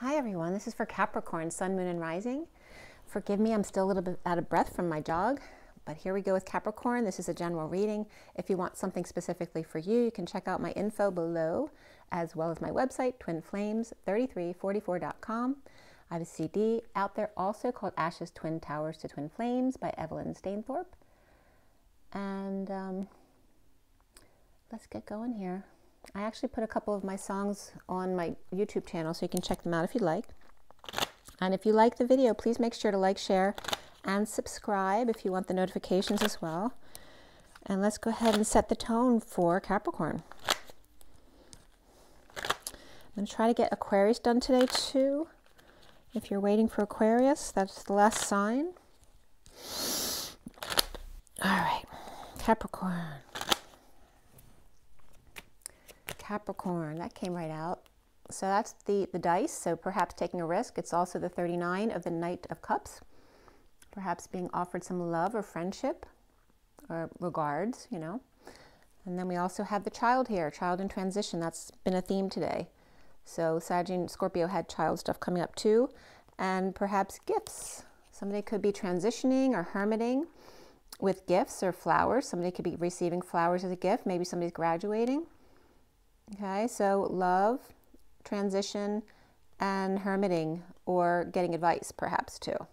Hi everyone, this is for Capricorn, Sun, Moon, and Rising. Forgive me, I'm still a little bit out of breath from my jog, but here we go with Capricorn. This is a general reading. If you want something specifically for you, you can check out my info below, as well as my website, twinflames3344.com. I have a CD out there also called Ashes, Twin Towers to Twin Flames by Evelyn Stainthorpe. And let's get going here. I actually put a couple of my songs on my YouTube channel, so you can check them out if you'd like. And if you like the video, please make sure to like, share, and subscribe if you want the notifications as well. And let's go ahead and set the tone for Capricorn. I'm going to try to get Aquarius done today too. If you're waiting for Aquarius, that's the last sign. All right, Capricorn. Capricorn, that came right out. So that's the dice, so perhaps taking a risk. It's also the 39 of the Knight of Cups. Perhaps being offered some love or friendship or regards, you know. And then we also have the child here, child in transition. That's been a theme today. So Sagittarius and Scorpio had child stuff coming up too. And perhaps gifts. Somebody could be transitioning or hermiting with gifts or flowers. Somebody could be receiving flowers as a gift. Maybe somebody's graduating. Okay, so love, transition, and hermiting, or getting advice perhaps too.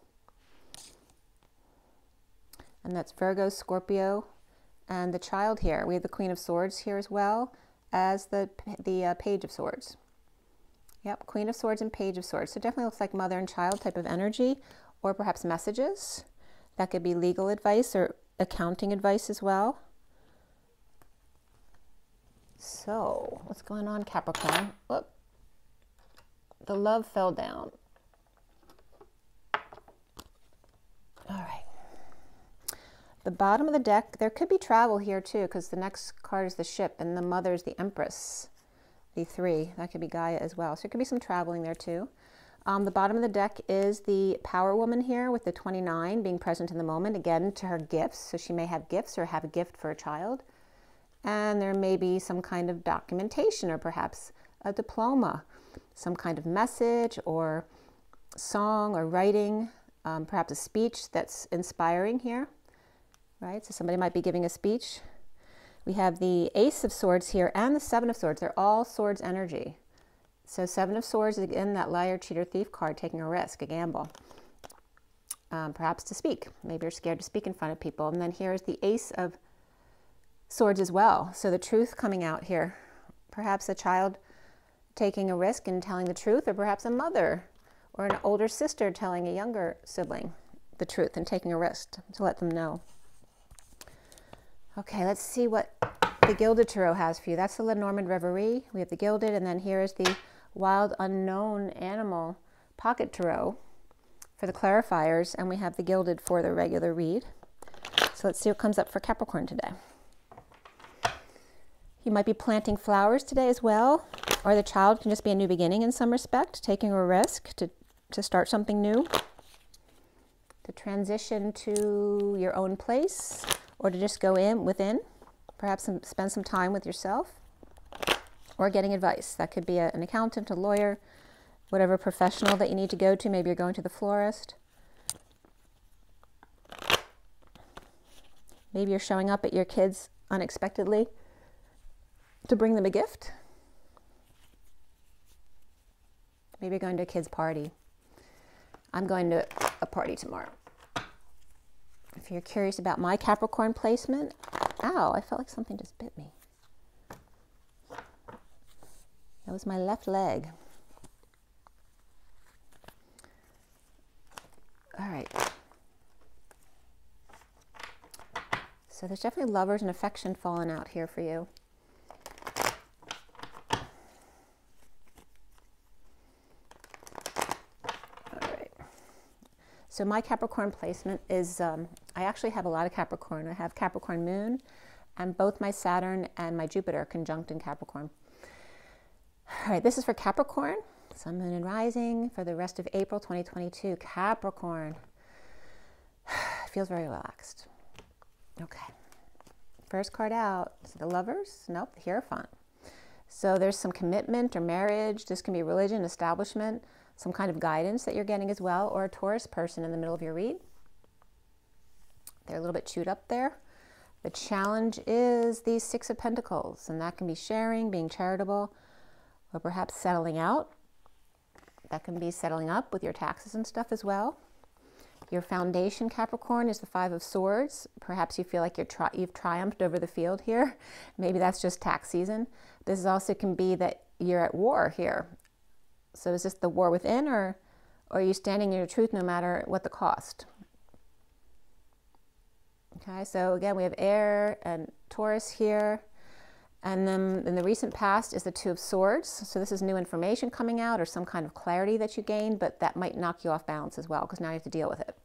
And that's Virgo, Scorpio, and the child here. We have the Queen of Swords here as well as the Page of Swords. Yep, Queen of Swords and Page of Swords. So definitely looks like mother and child type of energy, or perhaps messages. That could be legal advice or accounting advice as well. So, what's going on, Capricorn? Whoop. The love fell down. All right. The bottom of the deck, there could be travel here too, because the next card is the ship, and the mother is the Empress, the 3. That could be Gaia as well. So, there could be some traveling there too. The bottom of the deck is the Power Woman here with the 29 being present in the moment, again, to her gifts. So, she may have gifts or have a gift for a child. And there may be some kind of documentation or perhaps a diploma, some kind of message or song or writing, perhaps a speech that's inspiring here, right? So somebody might be giving a speech. We have the Ace of Swords here and the 7 of Swords. They're all swords energy. So 7 of Swords, again, that liar, cheater, thief card, taking a risk, a gamble. Perhaps to speak. Maybe you're scared to speak in front of people. And then here's the Ace of Swords as well. So the truth coming out here. Perhaps a child taking a risk and telling the truth, or perhaps a mother or an older sister telling a younger sibling the truth and taking a risk to let them know. Okay, let's see what the Gilded Tarot has for you. That's the Lenormand Reverie. We have the Gilded, and then here is the Wild Unknown Animal Pocket Tarot for the clarifiers, and we have the Gilded for the regular read. So let's see what comes up for Capricorn today. You might be planting flowers today as well, or the child can just be a new beginning in some respect, taking a risk to start something new, to transition to your own place, or to just go within, perhaps spend some time with yourself, or getting advice. That could be an accountant, a lawyer, whatever professional that you need to go to. Maybe you're going to the florist. Maybe you're showing up at your kids unexpectedly to bring them a gift. Maybe you're going to a kid's party. I'm going to a party tomorrow. If you're curious about my Capricorn placement, ow, I felt like something just bit me. That was my left leg. All right. So there's definitely lovers and affection falling out here for you. So my Capricorn placement is, I actually have a lot of Capricorn. I have Capricorn Moon, and both my Saturn and my Jupiter are conjunct in Capricorn. All right, this is for Capricorn, Sun, Moon, and Rising for the rest of April 2022. Capricorn. Feels very relaxed. Okay. First card out, so the Lovers. Nope, the Hierophant. So there's some commitment or marriage. This can be religion, establishment. some kind of guidance that you're getting as well, or a Taurus person in the middle of your read. They're a little bit chewed up there. The challenge is these Six of Pentacles, and that can be sharing, being charitable, or perhaps settling out. That can be settling up with your taxes and stuff as well. Your foundation, Capricorn, is the Five of Swords. Perhaps you feel like you've triumphed over the field here. Maybe that's just tax season. This also can be that you're at war here. So is this the war within, or are you standing in your truth no matter what the cost? Okay, so again, we have air and Taurus here. And then in the recent past is the Two of Swords. So this is new information coming out or some kind of clarity that you gained, but that might knock you off balance as well, because now you have to deal with it,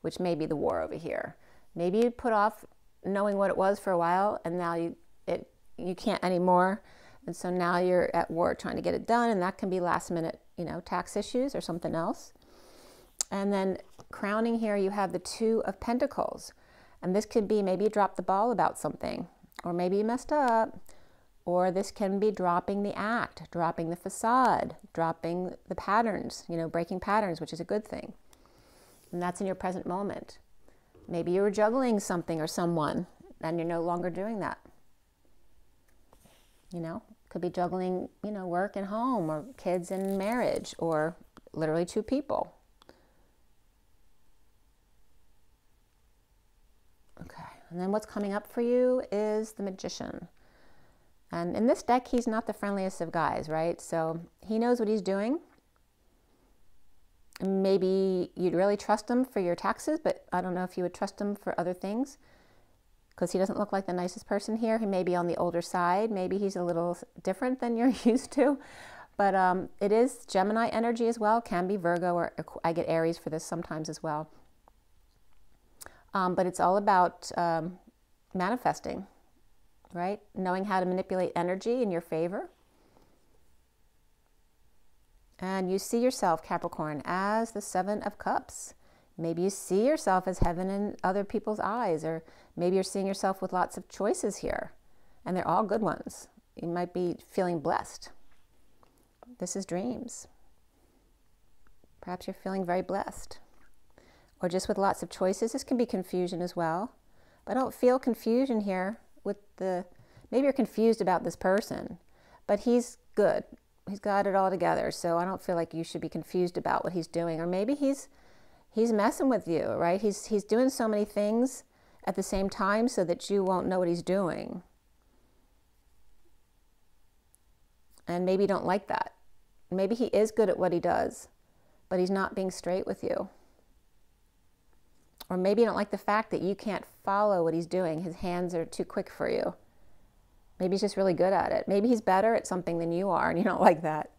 which may be the war over here. Maybe you put off knowing what it was for a while, and now you can't anymore. And so now you're at war trying to get it done, and that can be last minute, you know, tax issues or something else. And then crowning here, you have the Two of Pentacles. And this could be maybe you dropped the ball about something, or maybe you messed up, or this can be dropping the act, dropping the facade, dropping the patterns, you know, breaking patterns, which is a good thing. And that's in your present moment. Maybe you were juggling something or someone, and you're no longer doing that. You know, could be juggling, you know, work and home, or kids and marriage, or literally two people. Okay, and then what's coming up for you is the Magician. And in this deck, he's not the friendliest of guys, right? So he knows what he's doing. Maybe you'd really trust him for your taxes, but I don't know if you would trust him for other things, because he doesn't look like the nicest person here. He may be on the older side. Maybe he's a little different than you're used to. But it is Gemini energy as well. Can be Virgo, or I get Aries for this sometimes as well. But it's all about manifesting, right? Knowing how to manipulate energy in your favor. And you see yourself, Capricorn, as the Seven of Cups. Maybe you see yourself as heaven in other people's eyes, or maybe you're seeing yourself with lots of choices here, and they're all good ones. You might be feeling blessed. This is dreams. Perhaps you're feeling very blessed. Or just with lots of choices. This can be confusion as well. But I don't feel confusion here with maybe you're confused about this person, but he's good. He's got it all together. So I don't feel like you should be confused about what he's doing. Or maybe he's messing with you, right? He's doing so many things at the same time so that you won't know what he's doing. And maybe you don't like that. Maybe he is good at what he does, but he's not being straight with you. Or maybe you don't like the fact that you can't follow what he's doing. His hands are too quick for you. Maybe he's just really good at it. Maybe he's better at something than you are, and you don't like that.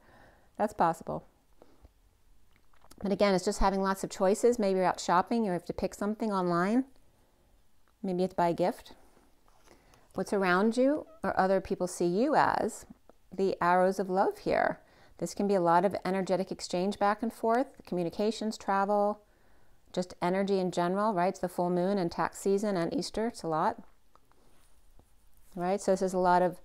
That's possible. But again, it's just having lots of choices. Maybe you're out shopping, you have to pick something online. Maybe you have to buy a gift. What's around you, or other people see you as, the arrows of love here. This can be a lot of energetic exchange back and forth, communications, travel, just energy in general, right? It's the full moon and tax season and Easter. It's a lot, right? So this is a lot of,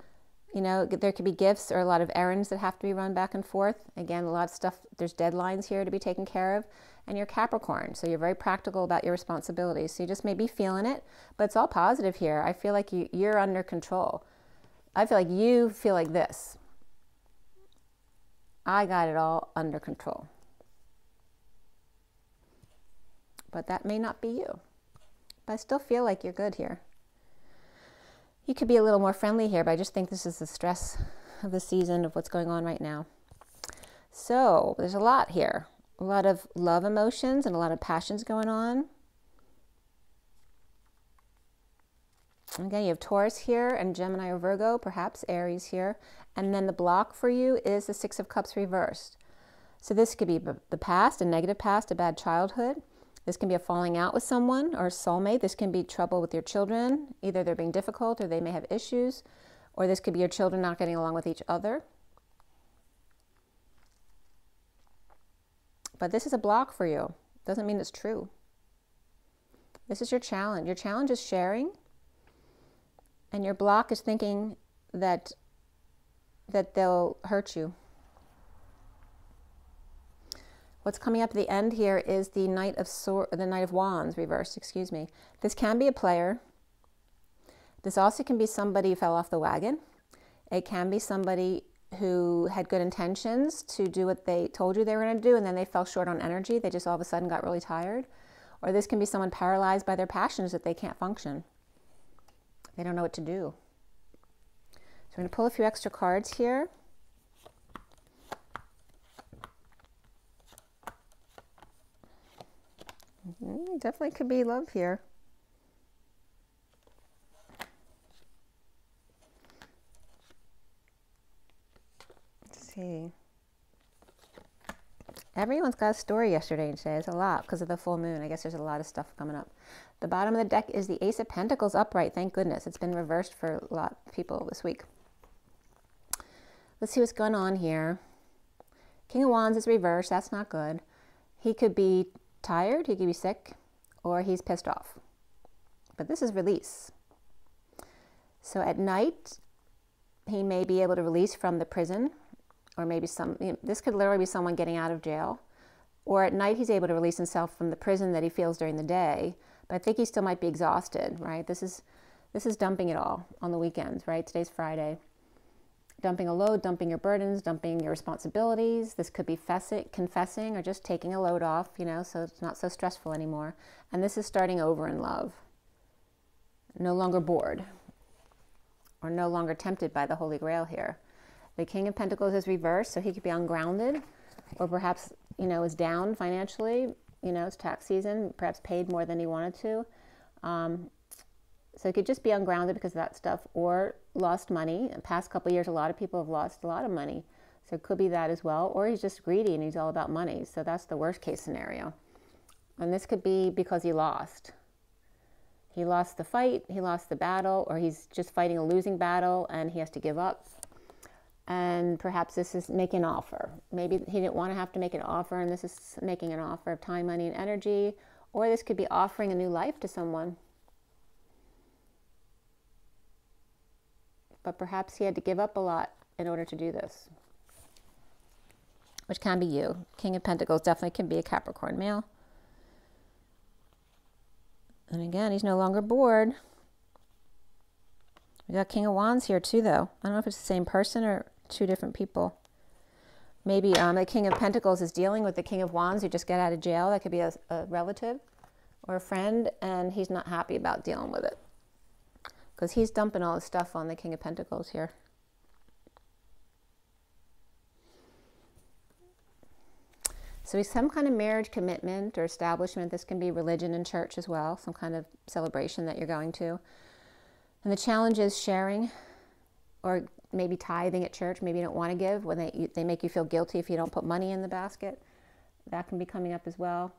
you know, there could be gifts or a lot of errands that have to be run back and forth. Again, a lot of stuff, there's deadlines here to be taken care of. And you're Capricorn, so you're very practical about your responsibilities. So you just may be feeling it, but it's all positive here. I feel like you're under control. I feel like you feel like this. I got it all under control. But that may not be you. But I still feel like you're good here. You could be a little more friendly here, but I just think this is the stress of the season of what's going on right now. So there's a lot here. A lot of love emotions and a lot of passions going on. Again, you have Taurus here and Gemini or Virgo, perhaps Aries here. And then the block for you is the Six of Cups reversed. So this could be the past, a negative past, a bad childhood. This can be a falling out with someone or a soulmate. This can be trouble with your children. Either they're being difficult or they may have issues. Or this could be your children not getting along with each other. But this is a block for you. Doesn't mean it's true. This is your challenge. Your challenge is sharing. And your block is thinking that they'll hurt you. What's coming up at the end here is the Knight of Wands reversed, excuse me. This can be a player. This also can be somebody who fell off the wagon. It can be somebody who had good intentions to do what they told you they were going to do, and then they fell short on energy. They just all of a sudden got really tired. Or this can be someone paralyzed by their passions that they can't function. They don't know what to do. So we're going to pull a few extra cards here. Definitely could be love here. Let's see. Everyone's got a story yesterday and today. There's a lot because of the full moon. I guess there's a lot of stuff coming up. The bottom of the deck is the Ace of Pentacles upright. Thank goodness. It's been reversed for a lot of people this week. Let's see what's going on here. King of Wands is reversed. That's not good. He could be tired, he could be sick, or he's pissed off. But this is release. So at night, he may be able to release from the prison, or maybe this could literally be someone getting out of jail. Or at night, he's able to release himself from the prison that he feels during the day. But I think he still might be exhausted, right? This is dumping it all on the weekends, right? Today's Friday. Dumping a load, dumping your burdens, dumping your responsibilities. This could be confessing or just taking a load off, you know, so it's not so stressful anymore. And this is starting over in love. No longer bored or no longer tempted by the Holy Grail here. The King of Pentacles is reversed, so he could be ungrounded or perhaps, you know, is down financially. You know, it's tax season, perhaps paid more than he wanted to. So it could just be ungrounded because of that stuff, or lost money. In the past couple of years, a lot of people have lost a lot of money. So it could be that as well. Or he's just greedy and he's all about money. So that's the worst case scenario. And this could be because he lost. He lost the fight, he lost the battle, or he's just fighting a losing battle and he has to give up. And perhaps this is making an offer. Maybe he didn't want to have to make an offer, and this is making an offer of time, money, and energy. Or this could be offering a new life to someone. But perhaps he had to give up a lot in order to do this, which can be you. King of Pentacles definitely can be a Capricorn male. And again, he's no longer bored. We got King of Wands here too, though. I don't know if it's the same person or two different people. Maybe the King of Pentacles is dealing with the King of Wands who just got out of jail. That could be a relative or a friend, and he's not happy about dealing with it, because he's dumping all his stuff on the King of Pentacles here. So he's some kind of marriage commitment or establishment. This can be religion and church as well, some kind of celebration that you're going to. And the challenge is sharing, or maybe tithing at church. Maybe you don't want to give when they make you feel guilty if you don't put money in the basket. That can be coming up as well.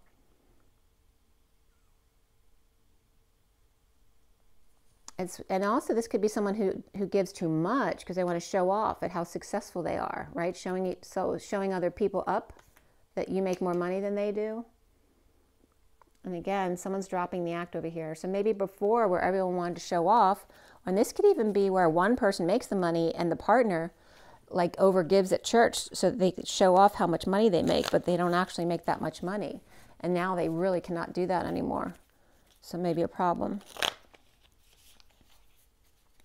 And also this could be someone who gives too much because they want to show off at how successful they are, right? Showing other people up that you make more money than they do. And again, someone's dropping the act over here. So maybe before, where everyone wanted to show off, and this could even be where one person makes the money and the partner like overgives at church so that they could show off how much money they make, but they don't actually make that much money. And now they really cannot do that anymore. So maybe a problem.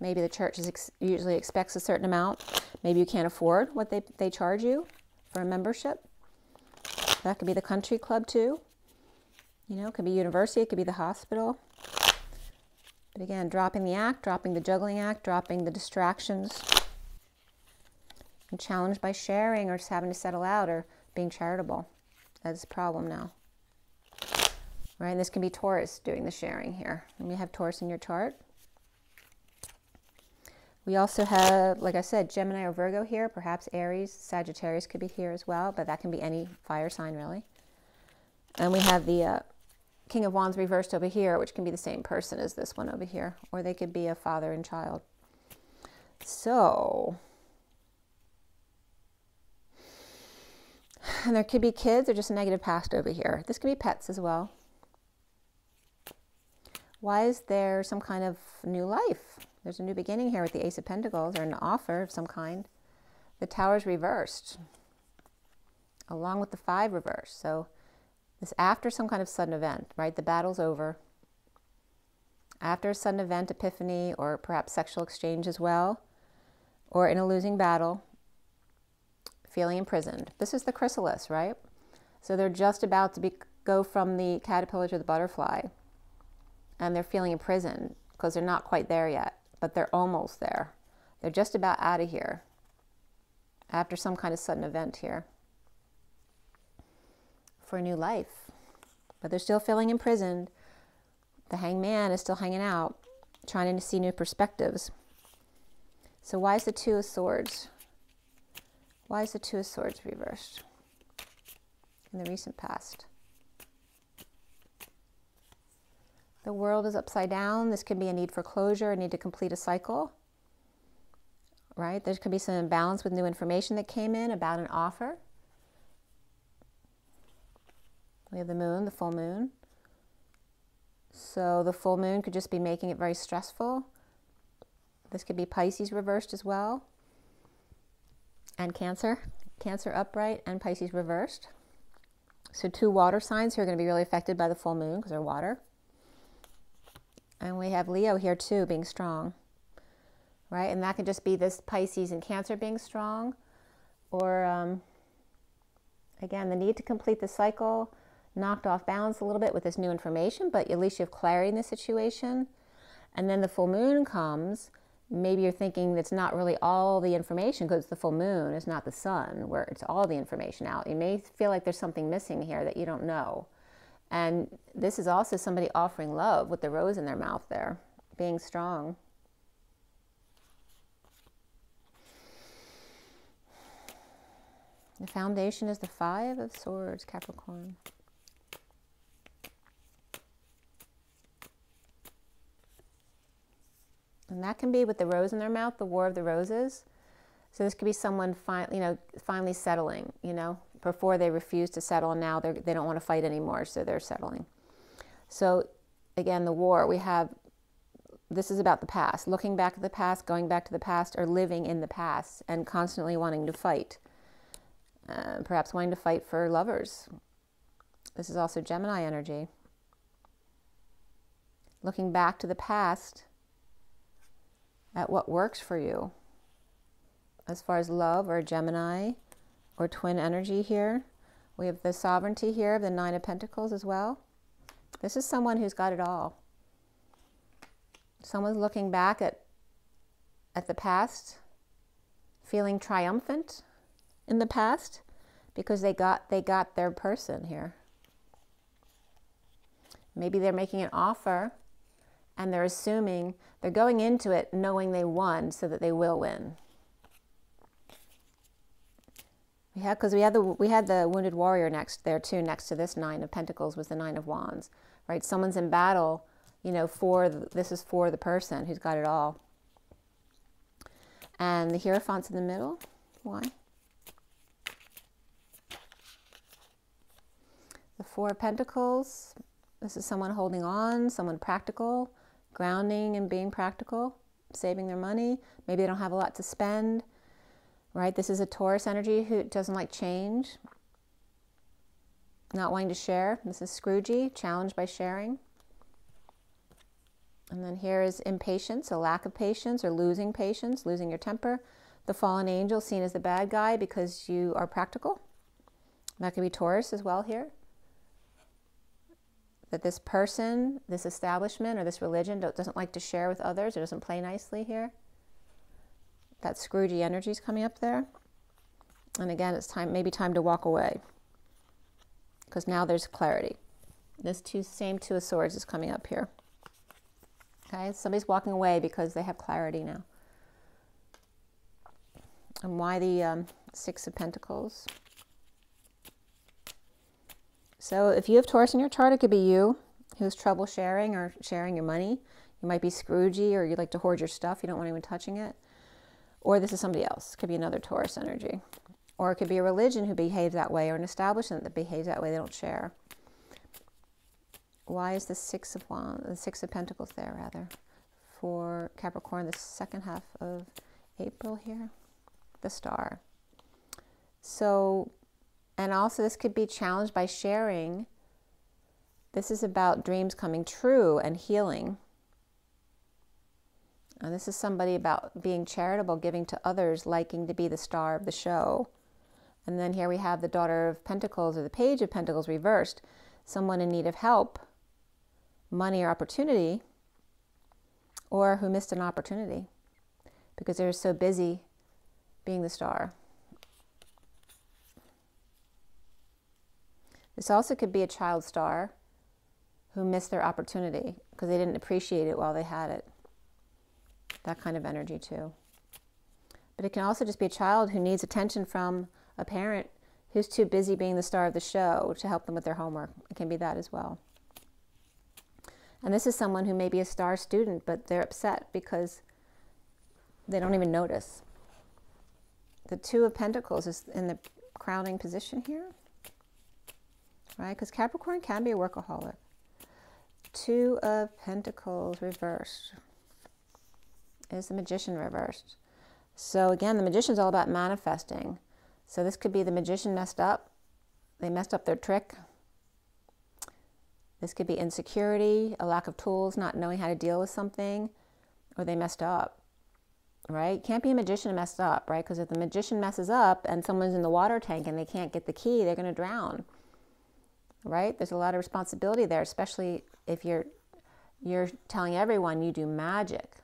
Maybe the church usually expects a certain amount. Maybe you can't afford what they charge you for a membership. That could be the country club too. You know, it could be university, it could be the hospital. But again, dropping the act, dropping the juggling act, dropping the distractions. And challenged by sharing or just having to settle out or being charitable. That's a problem now. Right, and this can be Taurus doing the sharing here. And you have Taurus in your chart. We also have, like I said, Gemini or Virgo here, perhaps Aries, Sagittarius could be here as well, but that can be any fire sign really. And we have the King of Wands reversed over here, which can be the same person as this one over here, or they could be a father and child. So, and there could be kids or just a negative past over here. This could be pets as well. Why is there some kind of new life? There's a new beginning here with the Ace of Pentacles, or an offer of some kind. The Tower's reversed. along with the 5 reverse. So this after some kind of sudden event, right? The battle's over. After a sudden event, epiphany, or perhaps sexual exchange as well, or in a losing battle, feeling imprisoned. This is the chrysalis, right? So they're just about to go from the caterpillar to the butterfly, and they're feeling imprisoned because they're not quite there yet, but they're almost there. They're just about out of here after some kind of sudden event here for a new life, but they're still feeling imprisoned. The hangman is still hanging out, trying to see new perspectives. So why is the 2 of Swords? Why is the 2 of Swords reversed in the recent past? The World is upside down. This could be a need for closure, a need to complete a cycle, right? There could be some imbalance with new information that came in about an offer. We have the Moon, the full moon. So the full moon could just be making it very stressful. This could be Pisces reversed as well. And Cancer. Cancer upright and Pisces reversed. So 2 water signs who are going to be really affected by the full moon because they're water. And we have Leo here too, being strong. Right? And that could just be this Pisces and Cancer being strong. Or, again, the need to complete the cycle, knocked off balance a little bit with this new information, but at least you have clarity in the situation. And then the full moon comes. Maybe you're thinking it's not really all the information because the full moon is not the sun where it's all the information out. You may feel like there's something missing here that you don't know. And this is also somebody offering love with the rose in their mouth there, being strong. The foundation is the 5 of Swords, Capricorn. And that can be with the rose in their mouth, the War of the Roses. So this could be someone finally settling, before they refuse to settle. Now they don't want to fight anymore, so they're settling. So again, the war, this is about the past, looking back at the past, going back to the past, or living in the past and constantly wanting to fight. Perhaps wanting to fight for lovers. This is also Gemini energy. Looking back to the past at what works for you as far as love or Gemini or twin energy here. We have the sovereignty here of the 9 of Pentacles as well. This is someone who's got it all. Someone's looking back at the past, feeling triumphant in the past because they got their person here. Maybe they're making an offer and they're assuming, they're going into it knowing they won so that they will win. Because we had the Wounded Warrior next there too, next to this 9 of Pentacles was the 9 of Wands, right? Someone's in battle, this is for the person who's got it all. And the Hierophant's in the middle. Why? The 4 of Pentacles. This is someone holding on, someone practical, grounding and being practical, saving their money. Maybe they don't have a lot to spend, right? This is a Taurus energy who doesn't like change, not wanting to share. This is Scroogey, challenged by sharing. And then here is impatience, a lack of patience or losing patience, losing your temper. The fallen angel seen as the bad guy because you are practical. That could be Taurus as well here. That this person, this establishment, or this religion doesn't like to share with others, or doesn't play nicely here. That Scroogey energy is coming up there. And again, it's maybe time to walk away. Because now there's clarity. This same 2 of Swords is coming up here. Okay, somebody's walking away because they have clarity now. And why the 6 of Pentacles? So if you have Taurus in your chart, it could be you who has trouble sharing or sharing your money. You might be Scroogey, or you like to hoard your stuff. You don't want anyone touching it. Or this is somebody else. It could be another Taurus energy. Or it could be a religion who behaves that way, or an establishment that behaves that way. They don't share. Why is the 6 of Pentacles there, rather, for Capricorn, the second half of April here? The Star. So And also this could be challenged by sharing. This is about dreams coming true and healing. And this is somebody about being charitable, giving to others, liking to be the star of the show. And then here we have the Daughter of Pentacles, or the Page of Pentacles reversed. Someone in need of help, money or opportunity, or who missed an opportunity because they're so busy being the star. This also could be a child star who missed their opportunity because they didn't appreciate it while they had it. That kind of energy too. But it can also just be a child who needs attention from a parent who's too busy being the star of the show to help them with their homework. It can be that as well. And this is someone who may be a star student, but they're upset because they don't even notice. The Two of Pentacles is in the crowning position here, right? Because Capricorn can be a workaholic. Two of Pentacles reversed is the Magician reversed. So again, the Magician is all about manifesting. So this could be the Magician messed up. They messed up their trick. This could be insecurity, a lack of tools, not knowing how to deal with something, or they messed up, right? Can't be a magician messed up, right? Because if the magician messes up and someone's in the water tank and they can't get the key, they're going to drown, right? There's a lot of responsibility there, especially if you're telling everyone you do magic.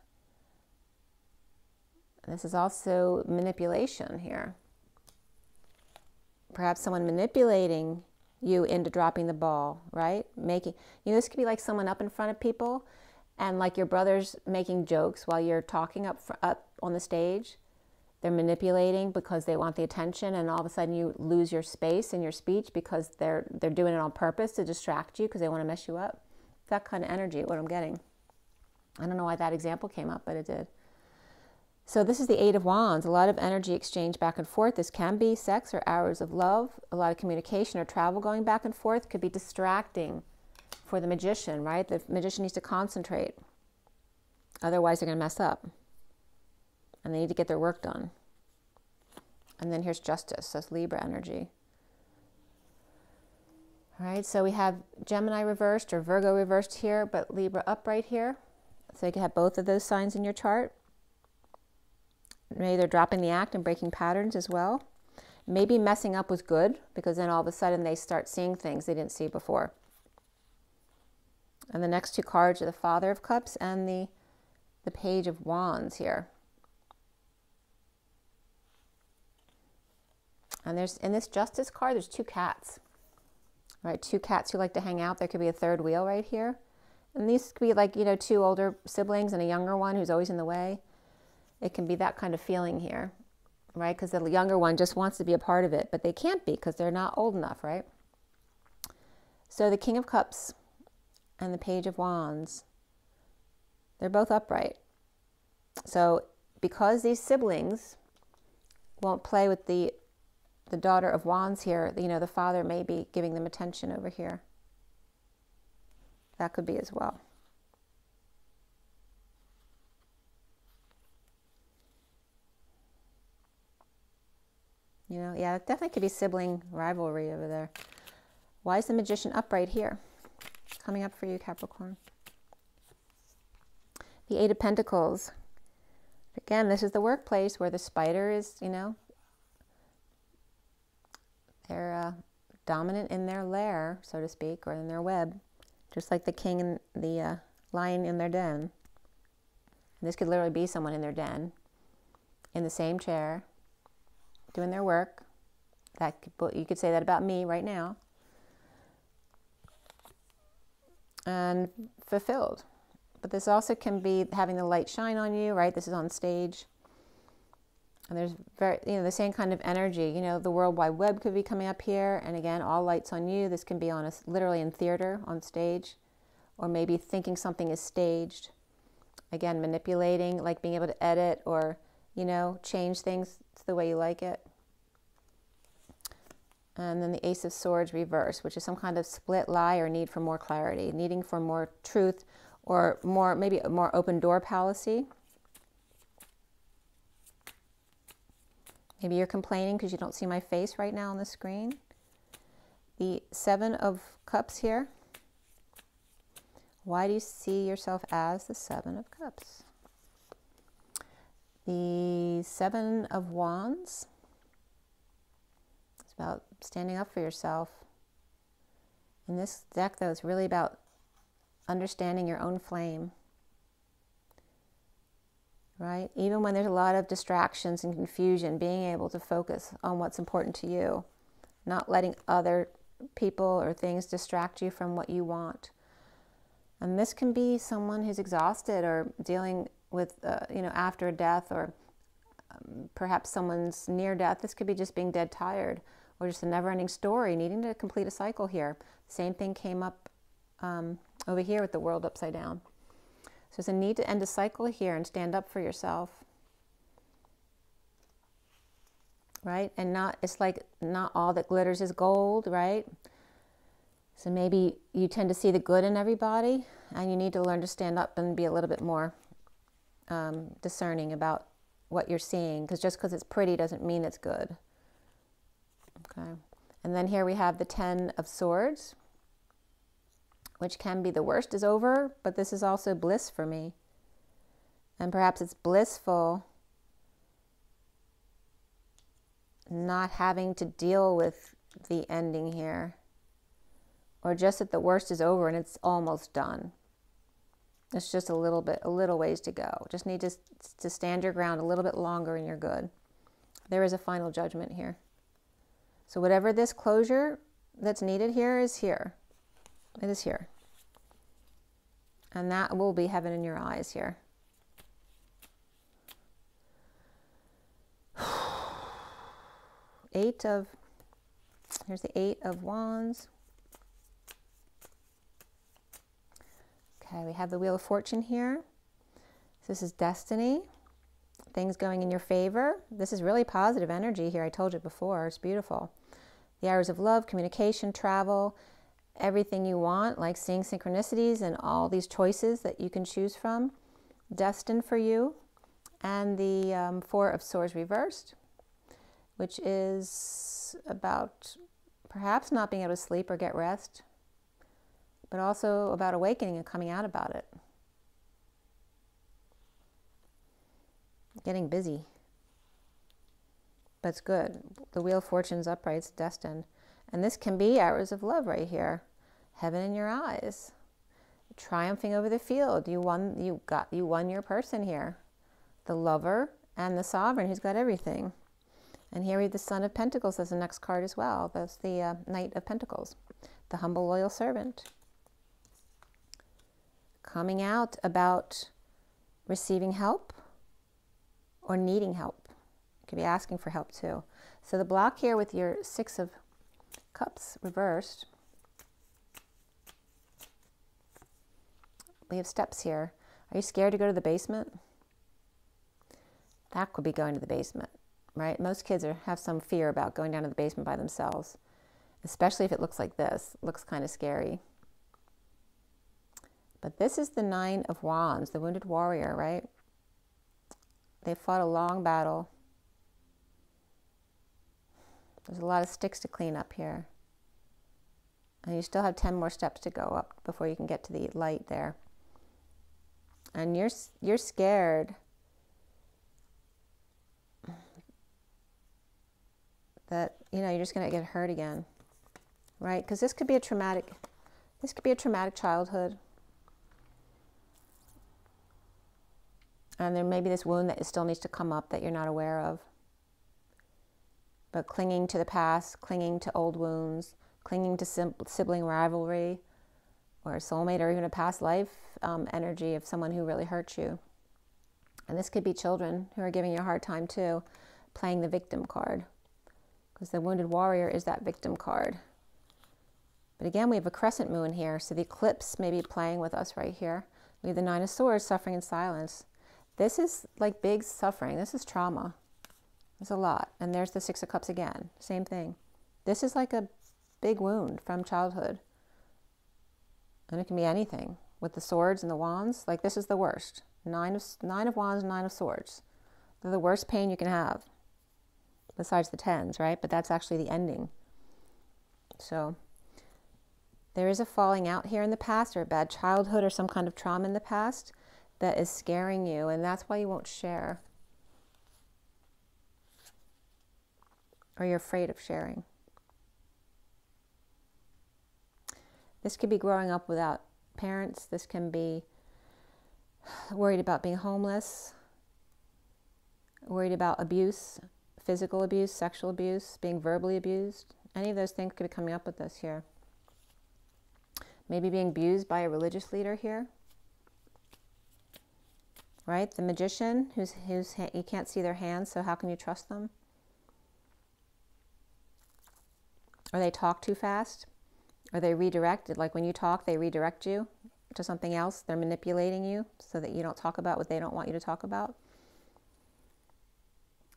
This is also manipulation here. Perhaps someone manipulating you into dropping the ball, right? Making, this could be like someone up in front of people and like your brother's making jokes while you're talking up on the stage. They're manipulating because they want the attention, and all of a sudden you lose your space in your speech because they're doing it on purpose to distract you because they want to mess you up. That kind of energy, what I'm getting. I don't know why that example came up, but it did. So this is the Eight of Wands, a lot of energy exchange back and forth. This can be sex or hours of love, a lot of communication or travel going back and forth. Could be distracting for the Magician, right? The Magician needs to concentrate. Otherwise, they're going to mess up. And they need to get their work done. And then here's Justice, that's Libra energy. All right, so we have Gemini reversed or Virgo reversed here, but Libra upright here. So you can have both of those signs in your chart. Maybe they're dropping the act and breaking patterns as well. Maybe messing up was good because then all of a sudden they start seeing things they didn't see before. And the next two cards are the Father of Cups and the Page of Wands here. And there's, in this Justice card, there's two cats, right? Two cats who like to hang out. There could be a third wheel right here. And these could be like, two older siblings and a younger one who's always in the way. It can be that kind of feeling here, right? Because the younger one just wants to be a part of it, but they can't be because they're not old enough, right? So the King of Cups and the Page of Wands, they're both upright. So because these siblings won't play with the Daughter of Wands here, the father may be giving them attention over here. That could be as well. Yeah, it definitely could be sibling rivalry over there. Why is the Magician upright here? Coming up for you, Capricorn. The Eight of Pentacles. Again, this is the workplace where the spider is, they're dominant in their lair, so to speak, or in their web, just like the king and the lion in their den. And this could literally be someone in their den, in the same chair, doing their work. You could say that about me right now. And fulfilled. But this also can be having the light shine on you, right? This is on stage. And there's the same kind of energy. The World Wide Web could be coming up here. And again, all lights on you. This can be on literally in theater, on stage. Or maybe thinking something is staged. Again, manipulating, like being able to edit or, change things to the way you like it. And then the Ace of Swords reversed, which is some kind of split lie or need for more clarity, needing for more truth or maybe a more open door policy. Maybe you're complaining because you don't see my face right now on the screen. The Seven of Cups here. Why do you see yourself as the Seven of Cups? The Seven of Wands. It's about standing up for yourself. In this deck, though, it's really about understanding your own flame. Right? Even when there's a lot of distractions and confusion, being able to focus on what's important to you. Not letting other people or things distract you from what you want. And this can be someone who's exhausted or dealing with, you know, after a death, or perhaps someone's near death. This could be just being dead tired, or just a never-ending story, needing to complete a cycle here. Same thing came up over here with the world upside down. So there's a need to end a cycle here and stand up for yourself. Right? And not, it's like not all that glitters is gold, right? So maybe you tend to see the good in everybody, and you need to learn to stand up and be a little bit more discerning about what you're seeing, because just because it's pretty doesn't mean it's good. Okay. And then here we have the Ten of Swords, which can be the worst is over, but this is also bliss for me. And perhaps it's blissful not having to deal with the ending here, or just that the worst is over and it's almost done. It's just a little ways to go. Just need to stand your ground a little bit longer and you're good. There is a final judgment here. So whatever this closure that's needed here is here. It is here. And that will be heaven in your eyes here. Here's the Eight of Wands. Okay, we have the Wheel of Fortune here. So this is destiny. Things going in your favor. This is really positive energy here. I told you before. It's beautiful. The Hours of Love, communication, travel, everything you want, like seeing synchronicities and all these choices that you can choose from. Destined for you. And the Four of Swords reversed, which is about perhaps not being able to sleep or get rest, but also about awakening and coming out about it. Getting busy. But it's good. The Wheel of Fortune's upright, it's destined. And this can be Hours of Love right here. Heaven in your eyes. Triumphing over the field. You won your person here. The Lover and the Sovereign who's got everything. And here we have the Son of Pentacles as the next card as well. That's the Knight of Pentacles. The Humble Loyal Servant. Coming out about receiving help or needing help. You could be asking for help too. So the block here with your Six of Cups reversed. We have steps here. Are you scared to go to the basement? That could be going to the basement, right? Most kids have some fear about going down to the basement by themselves, especially if it looks like this. It looks kind of scary. But this is the Nine of Wands, the wounded warrior, right? They fought a long battle. There's a lot of sticks to clean up here. And you still have 10 more steps to go up before you can get to the light there. And you're scared that, you know, you're just going to get hurt again, right? Because this could be a traumatic childhood. And there may be this wound that still needs to come up that you're not aware of. But clinging to the past, clinging to old wounds, clinging to sibling rivalry, or a soulmate, or even a past life energy of someone who really hurt you. And this could be children who are giving you a hard time too, playing the victim card. Because the wounded warrior is that victim card. But again, we have a crescent moon here, so the eclipse may be playing with us right here. We have the Nine of Swords, suffering in silence. This is like big suffering. This is trauma. It's a lot. And there's the Six of Cups again. Same thing. This is like a big wound from childhood. And it can be anything. With the swords and the wands, like this is the worst. Nine of Wands, Nine of Swords. They're the worst pain you can have. Besides the tens, right? But that's actually the ending. So There is a falling out here in the past, or a bad childhood, or some kind of trauma in the past that is scaring you, and that's why you won't share. Or you're afraid of sharing. This could be growing up without parents. This can be worried about being homeless, worried about abuse, physical abuse, sexual abuse, being verbally abused. Any of those things could be coming up with this here. Maybe being abused by a religious leader here. Right? The magician, you can't see their hands, so how can you trust them? Or they talk too fast. Or they redirect. Like when you talk, they redirect you to something else. They're manipulating you so that you don't talk about what they don't want you to talk about.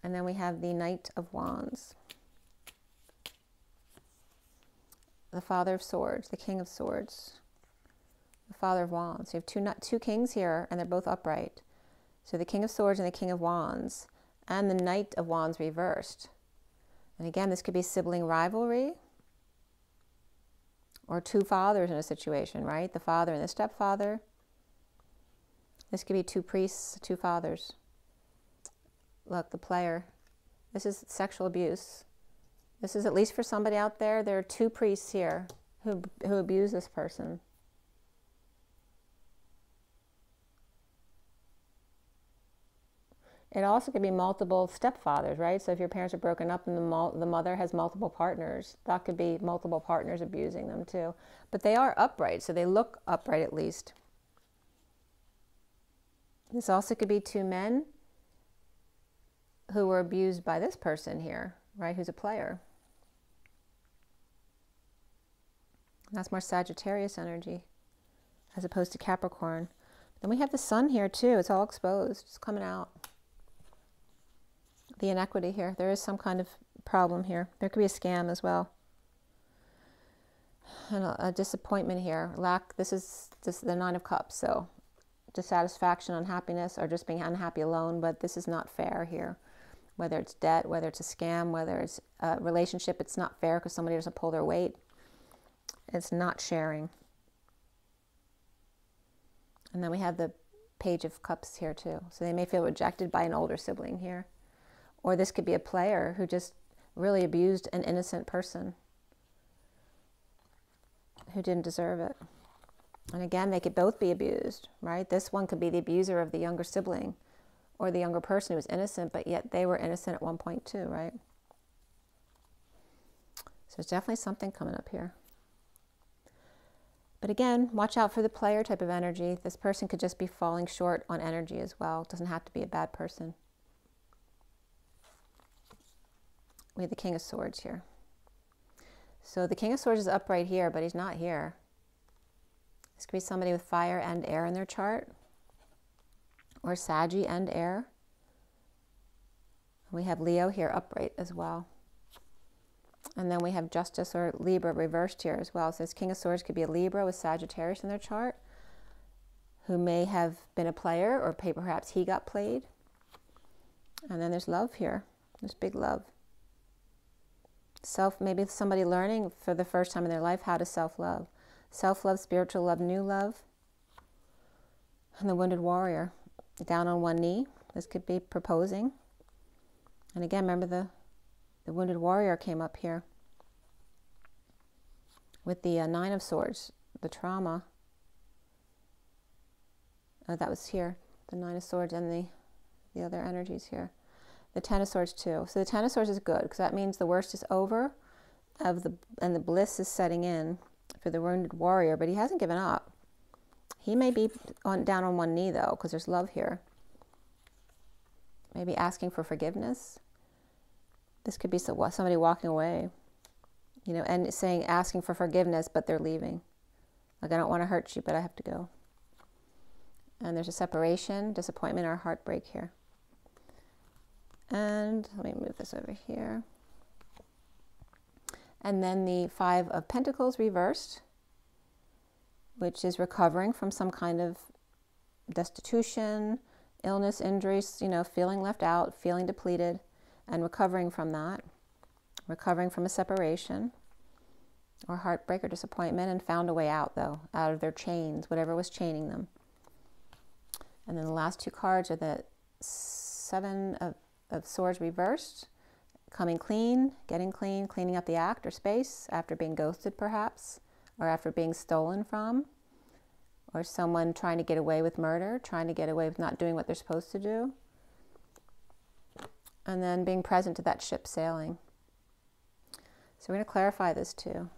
And then we have the Knight of Wands. The Father of Swords, the King of Swords, the Father of Wands. You have two kings here, and they're both upright. So the King of Swords and the King of Wands, and the Knight of Wands reversed. And again, this could be sibling rivalry, or two fathers in a situation, right? The father and the stepfather. This could be two priests, two fathers. Look, the player. This is sexual abuse. This is, at least for somebody out there, there are two priests here who abuse this person. It also could be multiple stepfathers, right? So if your parents are broken up and the mother has multiple partners, that could be multiple partners abusing them too. But they are upright, so they look upright at least. This also could be two men who were abused by this person here, right? Who's a player. That's more Sagittarius energy as opposed to Capricorn. Then we have the Sun here too. It's all exposed. It's coming out. The inequity here. There is some kind of problem here. There could be a scam as well. And a disappointment here. Lack. This is the Nine of Cups. So dissatisfaction, unhappiness, or just being unhappy alone. But this is not fair here. Whether it's debt, whether it's a scam, whether it's a relationship, it's not fair because somebody doesn't pull their weight. It's not sharing. And then we have the Page of Cups here too. So they may feel rejected by an older sibling here. Or this could be a player who just really abused an innocent person who didn't deserve it. And again, they could both be abused, right? This one could be the abuser of the younger sibling or the younger person who was innocent, but yet they were innocent at one point too, right? So there's definitely something coming up here. But again, watch out for the player type of energy. This person could just be falling short on energy as well. It doesn't have to be a bad person. We have the King of Swords here. So the King of Swords is upright here, but he's not here. This could be somebody with fire and air in their chart, or Saggy and air. We have Leo here upright as well. And then we have Justice or Libra reversed here as well. So this King of Swords could be a Libra with Sagittarius in their chart, who may have been a player, or perhaps he got played. And then there's love here. There's big love. Maybe somebody learning for the first time in their life how to self-love. Self-love, spiritual love, new love. And the Wounded Warrior, down on one knee. This could be proposing. And again, remember the Wounded Warrior came up here with the Nine of Swords, the trauma. Oh, that was here, the Nine of Swords, and the other energies here. The Ten of Swords too. So the Ten of Swords is good because that means the worst is over, and the bliss is setting in for the Wounded Warrior. But he hasn't given up. He may be down on one knee though, because there's love here. Maybe asking for forgiveness. This could be somebody walking away, you know, and asking for forgiveness, but they're leaving. Like, I don't want to hurt you, but I have to go. And there's a separation, disappointment, or heartbreak here. And let me move this over here. And then the Five of Pentacles reversed, which is recovering from some kind of destitution, illness, injuries, you know, feeling left out, feeling depleted, and recovering from that, recovering from a separation. or heartbreak or disappointment, and found a way out, though, out of their chains, whatever was chaining them. And then the last two cards are the Seven of Swords reversed, coming clean, getting clean, cleaning up the act or space after being ghosted perhaps, or after being stolen from, or someone trying to get away with murder, trying to get away with not doing what they're supposed to do. And then being present to that ship sailing. So we're going to clarify this too.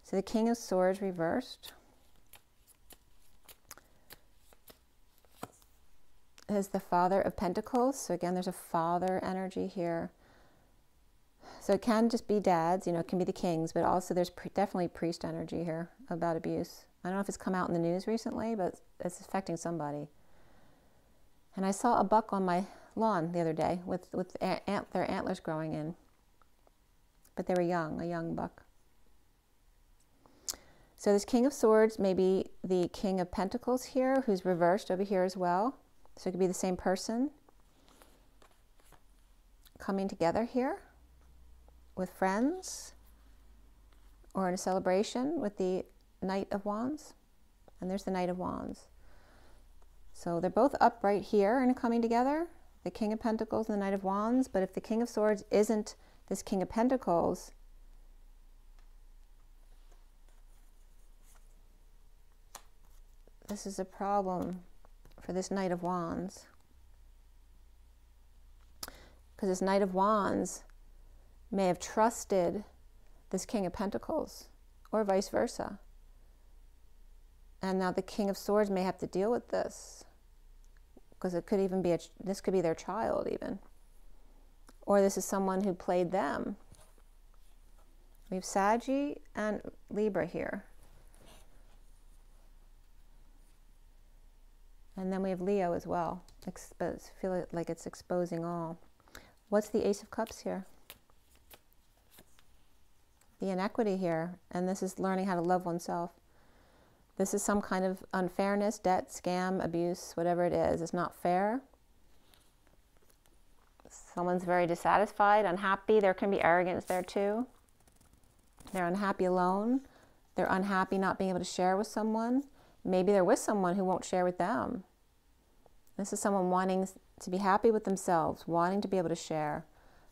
So the King of Swords reversed is the Father of Pentacles. So again, there's a father energy here. So it can just be dads, you know, it can be the kings, but also there's definitely priest energy here about abuse. I don't know if it's come out in the news recently, but it's affecting somebody. And I saw a buck on my lawn the other day with their antlers growing in. But they were young, a young buck. So this King of Swords may be the King of Pentacles here, who's reversed over here as well. So it could be the same person coming together here with friends or in a celebration with the Knight of Wands. And there's the Knight of Wands. So they're both up right here and coming together, the King of Pentacles and the Knight of Wands. But if the King of Swords isn't this King of Pentacles, this is a problem for this Knight of Wands. Because this Knight of Wands may have trusted this King of Pentacles, or vice versa. And now the King of Swords may have to deal with this, because it could even be, this could be their child even. Or this is someone who played them. We have Saggy and Libra here. And then we have Leo as well. Feel like it's exposing all. What's the Ace of Cups here? The inequity here. And this is learning how to love oneself. This is some kind of unfairness, debt, scam, abuse, whatever it is. It's not fair. Someone's very dissatisfied, unhappy. There can be arrogance there too. They're unhappy alone. They're unhappy not being able to share with someone. Maybe they're with someone who won't share with them. This is someone wanting to be happy with themselves, wanting to be able to share,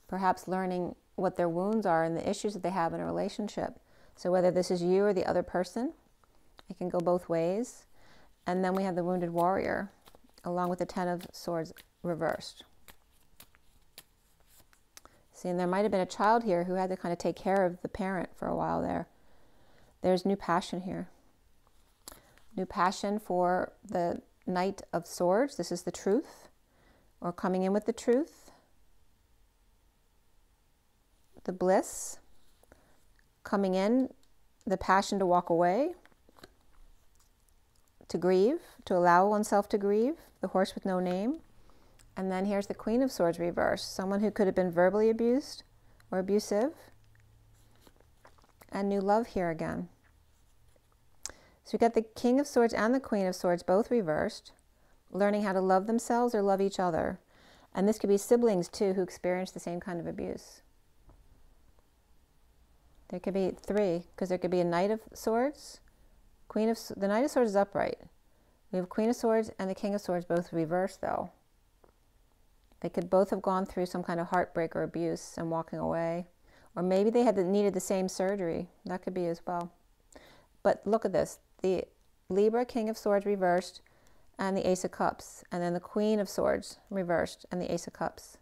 perhaps learning what their wounds are and the issues that they have in a relationship. So whether this is you or the other person, it can go both ways. And then we have the Wounded Warrior, along with the Ten of Swords reversed. See, and there might have been a child here who had to kind of take care of the parent for a while there. There's new passion here. New passion for the Knight of Swords. This is the truth, or coming in with the truth. The bliss, coming in, the passion to walk away, to grieve, to allow oneself to grieve, the horse with no name. And then here's the Queen of Swords reversed, someone who could have been verbally abused or abusive. And new love here again. So we got the King of Swords and the Queen of Swords both reversed, learning how to love themselves or love each other. And this could be siblings too who experience the same kind of abuse. There could be three, because there could be a Knight of Swords, the Knight of Swords is upright. We have Queen of Swords and the King of Swords both reversed though. They could both have gone through some kind of heartbreak or abuse and walking away. Or maybe they needed the same surgery. That could be as well. But look at this. The Libra, King of Swords reversed, and the Ace of Cups. And then the Queen of Swords reversed, and the Ace of Cups.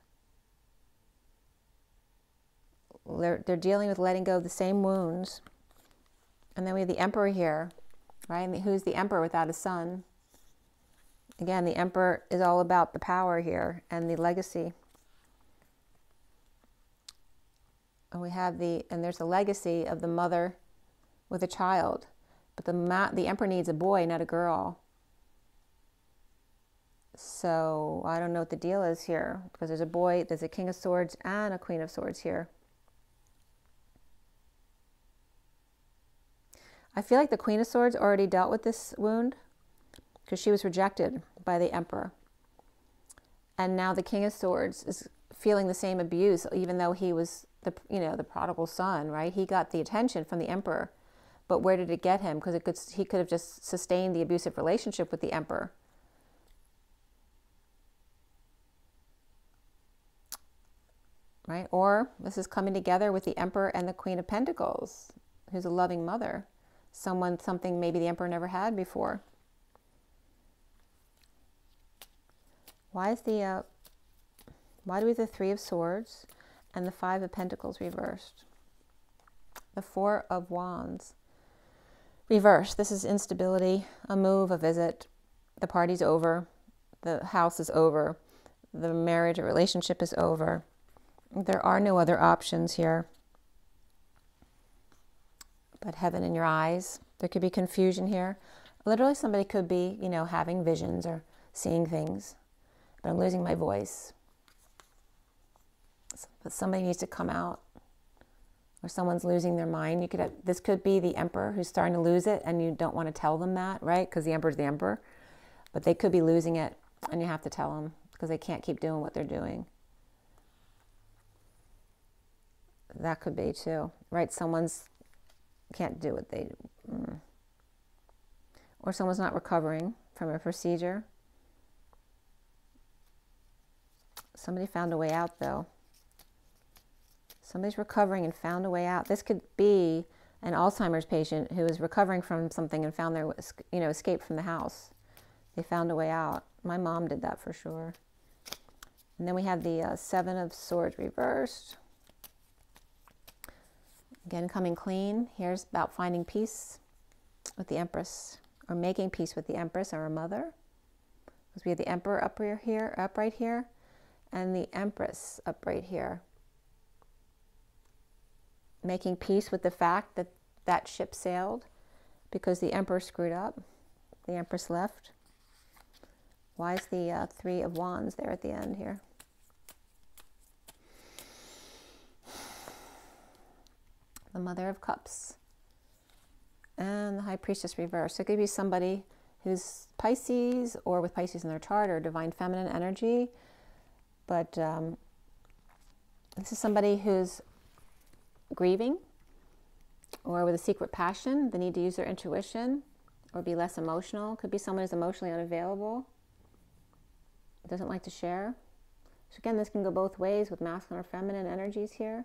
They're dealing with letting go of the same wounds. And then we have the Emperor here, right? Who's the Emperor without a son? Again, the Emperor is all about the power here and the legacy. And we have and there's the legacy of the mother with a child. But the Emperor needs a boy, not a girl. So I don't know what the deal is here, because there's a boy, there's a King of Swords and a Queen of Swords here. I feel like the Queen of Swords already dealt with this wound, because she was rejected by the Emperor. And now the King of Swords is feeling the same abuse, even though he was the prodigal son, right? He got the attention from the Emperor, But where did it get him? Because he could have just sustained the abusive relationship with the Emperor. Right? Or this is coming together with the Emperor and the Queen of Pentacles, who's a loving mother. Something maybe the Emperor never had before. Why do we have the Three of Swords and the Five of Pentacles reversed? The Four of Wands reversed. This is instability, a move, a visit. The party's over. The house is over. The marriage or relationship is over. There are no other options here. But heaven in your eyes. There could be confusion here. Literally somebody could be, you know, having visions or seeing things. But I'm losing my voice. But somebody needs to come out. Or someone's losing their mind. This could be the Emperor who's starting to lose it, and you don't want to tell them that, right? Because the Emperor's the Emperor. But they could be losing it, and you have to tell them because they can't keep doing what they're doing. That could be too, right? Someone's can't do what they do. Or someone's not recovering from a procedure. Somebody found a way out though. Somebody's recovering and found a way out. This could be an Alzheimer's patient who is recovering from something and found their, you know, escape from the house. They found a way out. My mom did that for sure. And then we have the Seven of Swords reversed. Again, coming clean. Here's about finding peace with the Empress, or making peace with the Empress or her mother. Because we have the Emperor up right here, and the Empress up right here. Making peace with the fact that that ship sailed because the Emperor screwed up. The Empress left. Why is the Three of Wands there at the end here? The Mother of Cups. And the High Priestess reversed. So it could be somebody who's Pisces, or with Pisces in their chart, or divine feminine energy. But this is somebody who's grieving, or with a secret passion, the need to use their intuition, or be less emotional. Could be someone who's emotionally unavailable, doesn't like to share. So again, this can go both ways with masculine or feminine energies here.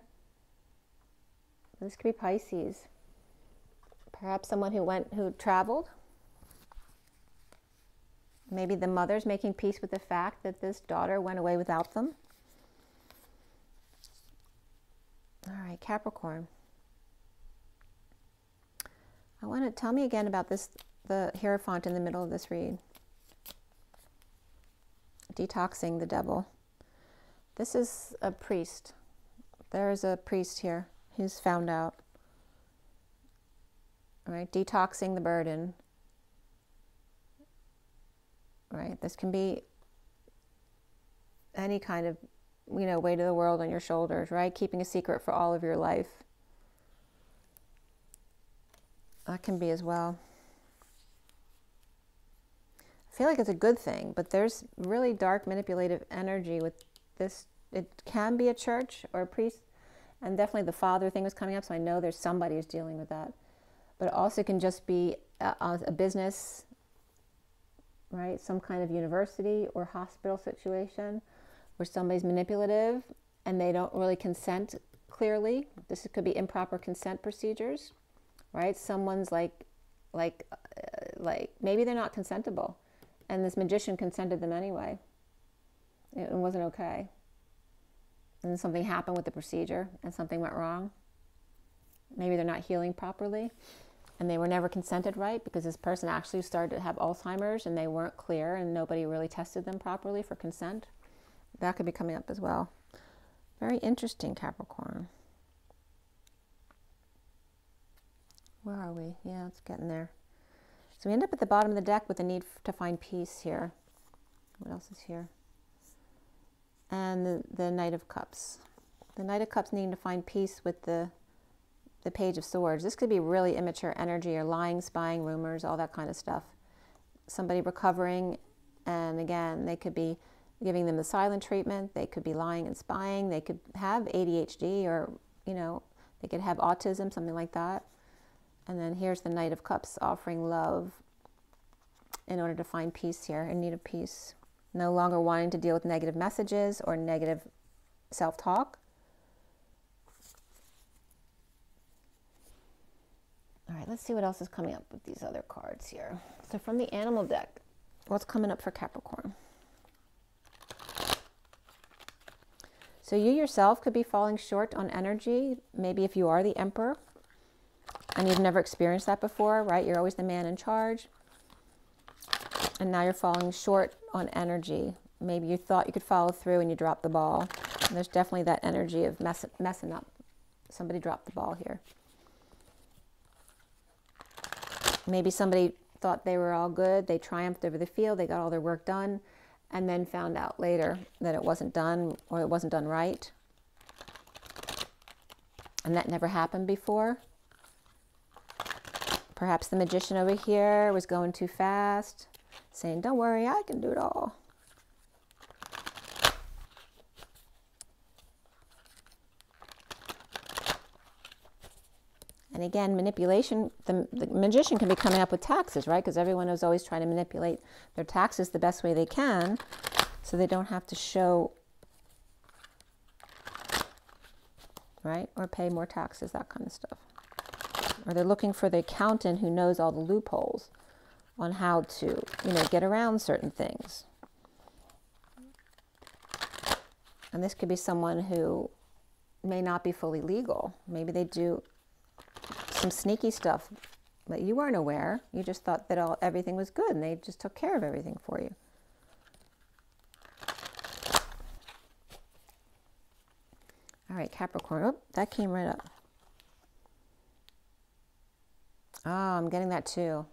This could be Pisces. Perhaps someone who traveled. Maybe the mother's making peace with the fact that this daughter went away without them. All right, Capricorn. I want to tell me again about this, the Hierophant in the middle of this read. Detoxing the devil. This is a priest. There is a priest here who's found out. All right, detoxing the burden. Right, this can be any kind of, you know, weight of the world on your shoulders, right? Keeping a secret for all of your life. That can be as well. I feel like it's a good thing, but there's really dark manipulative energy with this. It can be a church or a priest, and definitely the father thing was coming up, so I know there's somebody who's dealing with that. But it also can just be a business, right? Some kind of university or hospital situation where somebody's manipulative and they don't really consent clearly. This could be improper consent procedures, right? Someone's like maybe they're not consentable, and this magician consented them anyway. It wasn't okay. And something happened with the procedure and something went wrong. Maybe they're not healing properly and they were never consented right because this person actually started to have Alzheimer's and they weren't clear and nobody really tested them properly for consent. That could be coming up as well. Very interesting, Capricorn. Where are we? Yeah, it's getting there. So we end up at the bottom of the deck with the need to find peace here. What else is here? And the Knight of Cups. The Knight of Cups needing to find peace with the Page of Swords. This could be really immature energy or lying, spying, rumors, all that kind of stuff. Somebody recovering, and again, they could be giving them the silent treatment. They could be lying and spying. They could have ADHD, or, you know, they could have autism, something like that. And then here's the Knight of Cups, offering love in order to find peace here, in need of peace. No longer wanting to deal with negative messages or negative self-talk. All right, let's see what else is coming up with these other cards here. So from the animal deck, what's coming up for Capricorn? So you yourself could be falling short on energy. Maybe if you are the Emperor and you've never experienced that before, right? You're always the man in charge. And now you're falling short on energy. Maybe you thought you could follow through and you dropped the ball. And there's definitely that energy of messing up. Somebody dropped the ball here. Maybe somebody thought they were all good. They triumphed over the field. They got all their work done. And then found out later that it wasn't done, or it wasn't done right. And that never happened before. Perhaps the Magician over here was going too fast, saying, don't worry, I can do it all. And again, manipulation, the Magician can be coming up with taxes, right? Because everyone is always trying to manipulate their taxes the best way they can so they don't have to show, right? Or pay more taxes, that kind of stuff. Or they're looking for the accountant who knows all the loopholes on how to, you know, get around certain things. And this could be someone who may not be fully legal. Maybe they do some sneaky stuff that you weren't aware. You just thought that everything was good and they just took care of everything for you. All right, Capricorn. Oh, that came right up. Oh, I'm getting that too.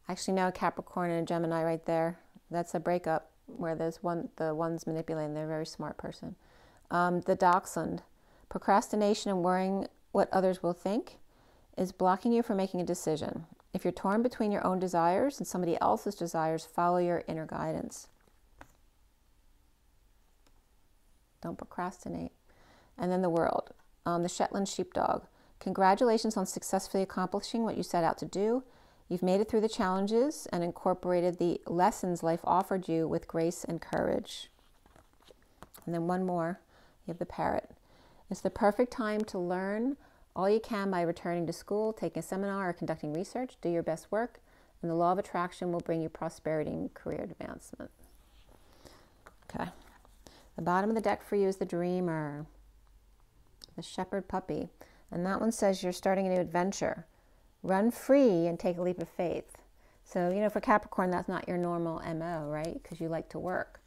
Actually, no, Capricorn and a Gemini right there. That's a breakup where there's the one's manipulating. They're a very smart person. The Dachshund. Procrastination and worrying what others will think is blocking you from making a decision. If you're torn between your own desires and somebody else's desires, follow your inner guidance. Don't procrastinate. And then the World. The Shetland Sheepdog. Congratulations on successfully accomplishing what you set out to do. You've made it through the challenges and incorporated the lessons life offered you with grace and courage. And then one more. You have the Parrot. It's the perfect time to learn all you can by returning to school, taking a seminar, or conducting research. Do your best work, and the law of attraction will bring you prosperity and career advancement. Okay. The bottom of the deck for you is the Dreamer, the Shepherd Puppy. And that one says you're starting a new adventure. Run free and take a leap of faith. So, you know, for Capricorn, that's not your normal MO, right? Because you like to work.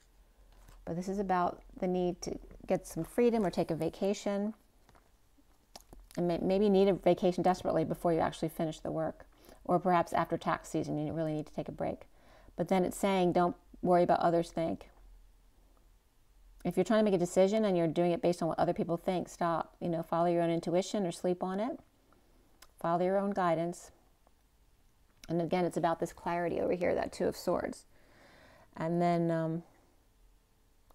But this is about the need to get some freedom or take a vacation. And maybe you need a vacation desperately before you actually finish the work. Or perhaps after tax season, you really need to take a break. But then it's saying, don't worry about others think. If you're trying to make a decision and you're doing it based on what other people think, stop. You know, follow your own intuition or sleep on it. Follow your own guidance. And again, it's about this clarity over here, that Two of Swords. And then,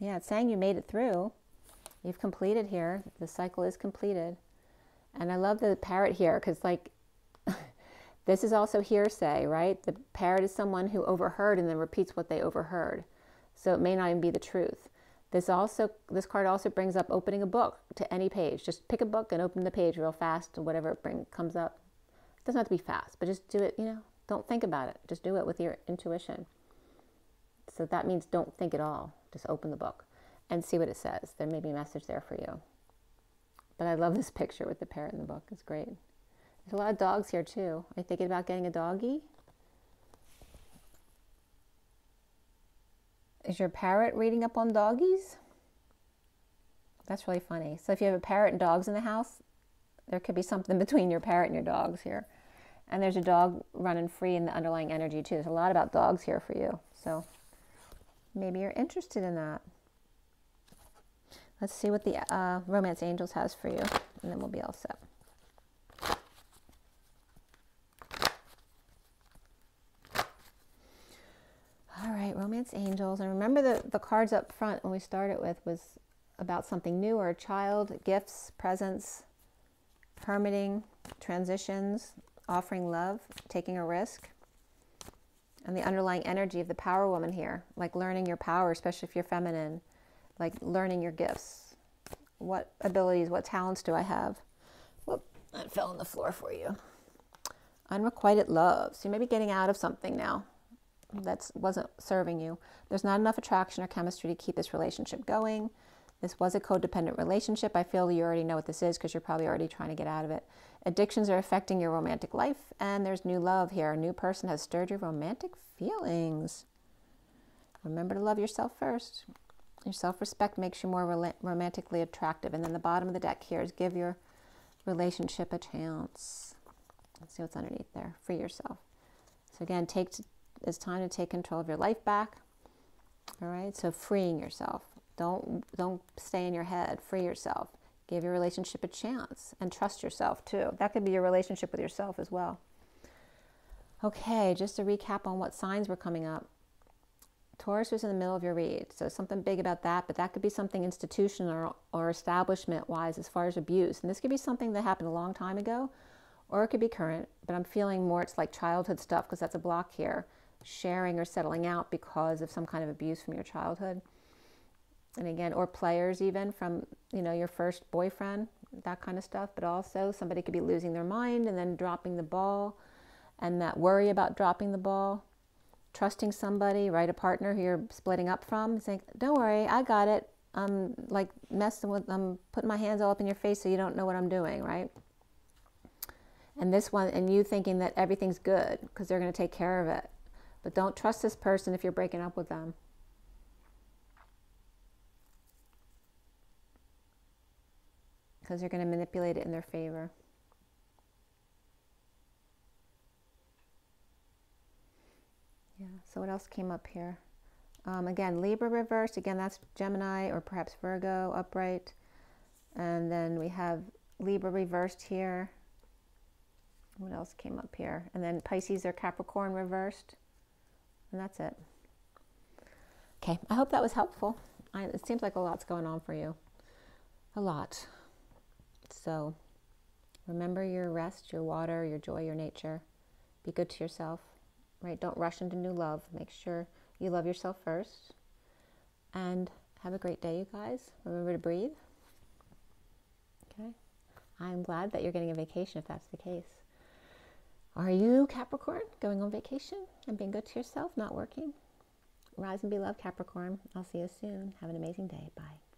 yeah, it's saying you made it through. You've completed here. The cycle is completed. And I love the parrot here because, like, this is also hearsay, right? The parrot is someone who overheard and then repeats what they overheard. So it may not even be the truth. This card also brings up opening a book to any page. Just pick a book and open the page real fast to whatever comes up. It doesn't have to be fast, but just do it, you know, don't think about it. Just do it with your intuition. So that means don't think at all. Just open the book and see what it says. There may be a message there for you. But I love this picture with the parrot in the book. It's great. There's a lot of dogs here too. Are you thinking about getting a doggy? Is your parrot reading up on doggies? That's really funny. So if you have a parrot and dogs in the house, there could be something between your parrot and your dogs here. And there's a dog running free in the underlying energy too. There's a lot about dogs here for you. So maybe you're interested in that. Let's see what the Romance Angels has for you, and then we'll be all set. All right, Romance Angels. And remember the cards up front when we started with was about something new or a child, gifts, presents, permitting, transitions, offering love, taking a risk. And the underlying energy of the power woman here, like learning your power, especially if you're feminine, like learning your gifts. What abilities, what talents do I have? Whoop, that fell on the floor for you. Unrequited love. So you may be getting out of something now that wasn't serving you. There's not enough attraction or chemistry to keep this relationship going. This was a codependent relationship. I feel you already know what this is because you're probably already trying to get out of it. Addictions are affecting your romantic life, and there's new love here. A new person has stirred your romantic feelings. Remember to love yourself first. Your self-respect makes you more romantically attractive. And then the bottom of the deck here is give your relationship a chance. Let's see what's underneath there. Free yourself. So again, it's time to take control of your life back. All right, so freeing yourself. Don't stay in your head. Free yourself. Give your relationship a chance and trust yourself too. That could be your relationship with yourself as well. Okay, just to recap on what signs were coming up. Taurus was in the middle of your read, so something big about that, but that could be something institutional or establishment-wise as far as abuse. And this could be something that happened a long time ago, or it could be current, but I'm feeling more it's like childhood stuff because that's a block here. Sharing or settling out because of some kind of abuse from your childhood. And again, or players even from, you know, your first boyfriend, that kind of stuff. But also somebody could be losing their mind and then dropping the ball, and that worry about dropping the ball. Trusting somebody, right? A partner who you're splitting up from, saying, don't worry, I got it. I'm like messing with, I'm putting my hands all up in your face so you don't know what I'm doing, right? And this one, and you thinking that everything's good because they're going to take care of it. But don't trust this person if you're breaking up with them. Because they're going to manipulate it in their favor. Yeah, so what else came up here? Again, Libra reversed. Again, that's Gemini or perhaps Virgo upright. And then we have Libra reversed here. What else came up here? And then Pisces or Capricorn reversed. And that's it. Okay, I hope that was helpful. It seems like a lot's going on for you. A lot. So remember your rest, your water, your joy, your nature. Be good to yourself, right? Don't rush into new love. Make sure you love yourself first. And have a great day, you guys. Remember to breathe. Okay. I'm glad that you're getting a vacation if that's the case. Are you, Capricorn, going on vacation and being good to yourself, not working? Rise and be loved, Capricorn. I'll see you soon. Have an amazing day. Bye.